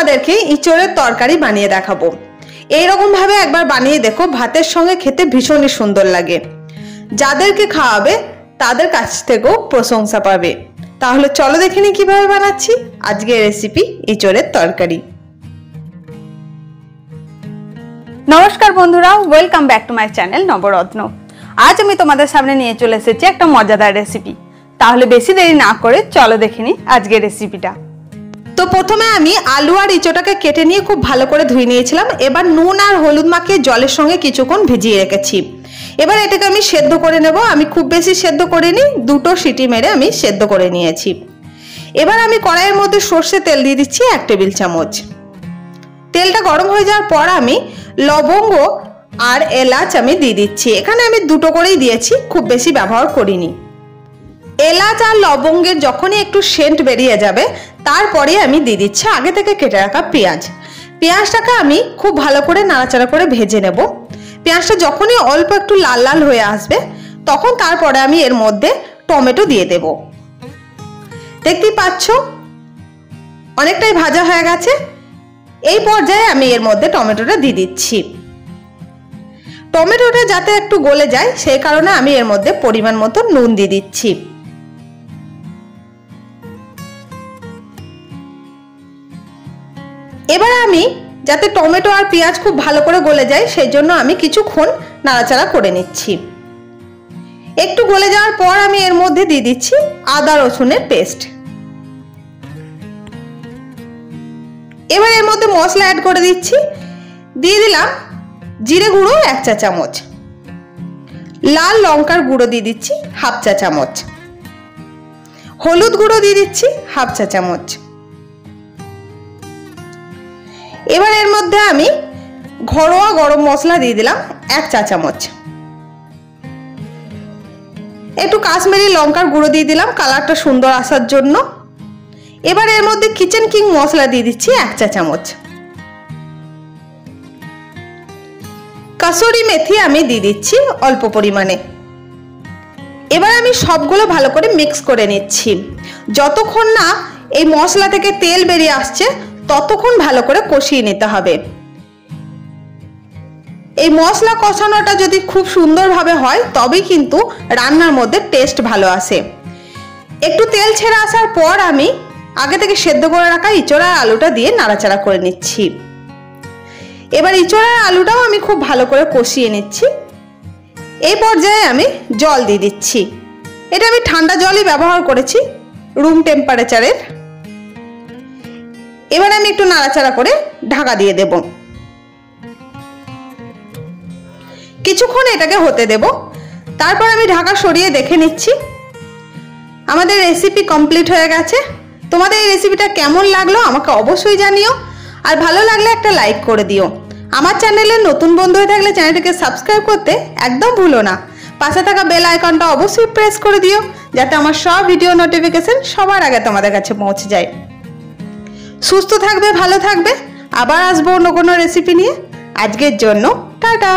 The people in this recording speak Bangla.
তোমাদেরকে ইঁচড়ের তরকারি বানিয়ে দেখাবো। এইরকম ভাবে একবার বানিয়ে দেখো, ভাতের সঙ্গে খেতে ভীষণই সুন্দর লাগে। যাদেরকে খাওয়াবে তাদের কাছ থেকেও প্রশংসা পাবে। তাহলে চলো দেখে নি কিভাবে বানাচ্ছি আজকের রেসিপি ইঁচড়ের তরকারি। নমস্কার বন্ধুরা, welcome back to my channel Nabaratna. আজ আমি তোমাদের সামনে নিয়ে চলে এসেছি একটা মজাদার রেসিপি। তাহলে বেশি দেরি না করে চলো দেখে নি আজকের রেসিপিটা। তো প্রথমে আমি আলু আর ইঁচড়টাকে কেটে নিয়ে খুব ভালো করে ধুয়ে নিয়েছিলাম। এবার নুন আর হলুদ মাখিয়ে জলের সঙ্গে কিছুক্ষণ ভিজিয়ে রেখেছি। এবার এটাকে আমি সেদ্ধ করে নেব। আমি খুব বেশি সেদ্ধ করিনি, দুটো সিটি মেরে আমি সেদ্ধ করে নিয়েছি। এবার আমি কড়াইয়ের মধ্যে সর্ষে তেল দিয়ে দিচ্ছি 1 টেবিল চামচ। তেলটা গরম হয়ে যাওয়ার পর আমি লবঙ্গ আর এলাচ আমি দিয়ে দিচ্ছি। এখানে আমি দুটো করেই দিয়েছি, খুব বেশি ব্যবহার করিনি। এলাচ আর লবঙ্গের যখনই একটু সেন্ট বেরিয়ে যাবে তারপরে আমি দিয়ে দিচ্ছি আগে থেকে কেটে রাখা পেঁয়াজ। পেঁয়াজটাকে আমি খুব ভালো করে নাড়াচাড়া করে ভেজে নেব। পেঁয়াজটা যখনই অল্প একটু লাল লাল হয়ে আসবে তখন তারপরে আমি এর মধ্যে টমেটো দিয়ে দেব। দেখতেই পাচ্ছ অনেকটাই ভাজা হয়ে গেছে। এই পর্যায়ে আমি এর মধ্যে টমেটোটা দিয়ে দিচ্ছি। টমেটোটা যাতে একটু গলে যায় সেই কারণে আমি এর মধ্যে পরিমাণ মতো নুন দিয়ে দিচ্ছি। এবার আমি যাতে টমেটো আর পেঁয়াজ খুব ভালো করে গলে যায় সেই জন্য আমি কিছুক্ষণ নাড়াচাড়া করে নিচ্ছি। একটু গলে যাওয়ার পর আমি এর মধ্যে দিয়ে দিচ্ছি আদা রসুনের পেস্ট। এবার এর মধ্যে মশলা অ্যাড করে দিচ্ছি। দিয়ে দিলাম জিরে গুঁড়ো 1 চা চামচ, লাল লঙ্কার গুঁড়ো দিয়ে দিচ্ছি 1/2 চা চামচ, হলুদ গুঁড়ো দিয়ে দিচ্ছি 1/2 চা চামচ। এবার এর মধ্যে আমি ঘরোয়া গরম মশলা দিয়ে দিলাম 1 চা চামচ, একটু কাশ্মীরি লঙ্কার গুঁড়ো দিয়ে দিলাম কালারটা সুন্দর আসার জন্য। এবার এর মধ্যে কিচেন কিং মশলা দিয়ে দিচ্ছি 1 চা চামচ, কাসুরি মেথি আমি দিয়ে দিচ্ছি অল্প পরিমাণে। এবার আমি সবগুলো ভালো করে মিক্স করে নিচ্ছি। যতক্ষণ না এই মশলা থেকে তেল বেরিয়ে আসছে ততক্ষণ ভালো করে কষিয়ে নিতে হবে। এই মশলা কষানোটা যদি খুব সুন্দরভাবে হয় তবেই কিন্তু রান্নার মধ্যে টেস্ট ভালো আসে। একটু তেল ছেড়ে আসার পর আমি আগে থেকে সেদ্ধ করে রাখা ইঁচড় আর আলুটা দিয়ে নাড়াচাড়া করে নিচ্ছি। এবার ইঁচড় আর আলুটাও আমি খুব ভালো করে কষিয়ে নিচ্ছি। এই পর্যায়ে আমি জল দিয়ে দিচ্ছি। এটা আমি ঠান্ডা জলই ব্যবহার করেছি, রুম টেম্পারেচারের। এবার আমি একটু নাড়াচাড়া করে ঢাকা দিয়ে দেব। কিছুক্ষণ এটাকে হতে দেব। তারপর আমি ঢাকা সরিয়ে দেখে নিচ্ছি। আমাদের রেসিপি কমপ্লিট হয়ে গেছে। তোমাদের এই রেসিপিটা কেমন লাগলো আমাকে অবশ্যই জানিও। আর ভালো লাগলে একটা লাইক করে দিও। আমার চ্যানেলে নতুন বন্ধু হয়ে থাকলে চ্যানেলটাকে সাবস্ক্রাইব করতে একদম ভুলো না। পাশে থাকা বেল আইকনটা অবশ্যই প্রেস করে দিও যাতে আমার সব ভিডিও নোটিফিকেশন সবার আগে তোমাদের কাছে পৌঁছে যায়। সুস্থ থাকবে, ভালো থাকবে। আবার আসবো অন্য কোনো রেসিপি নিয়ে। আজকের জন্য টাটা।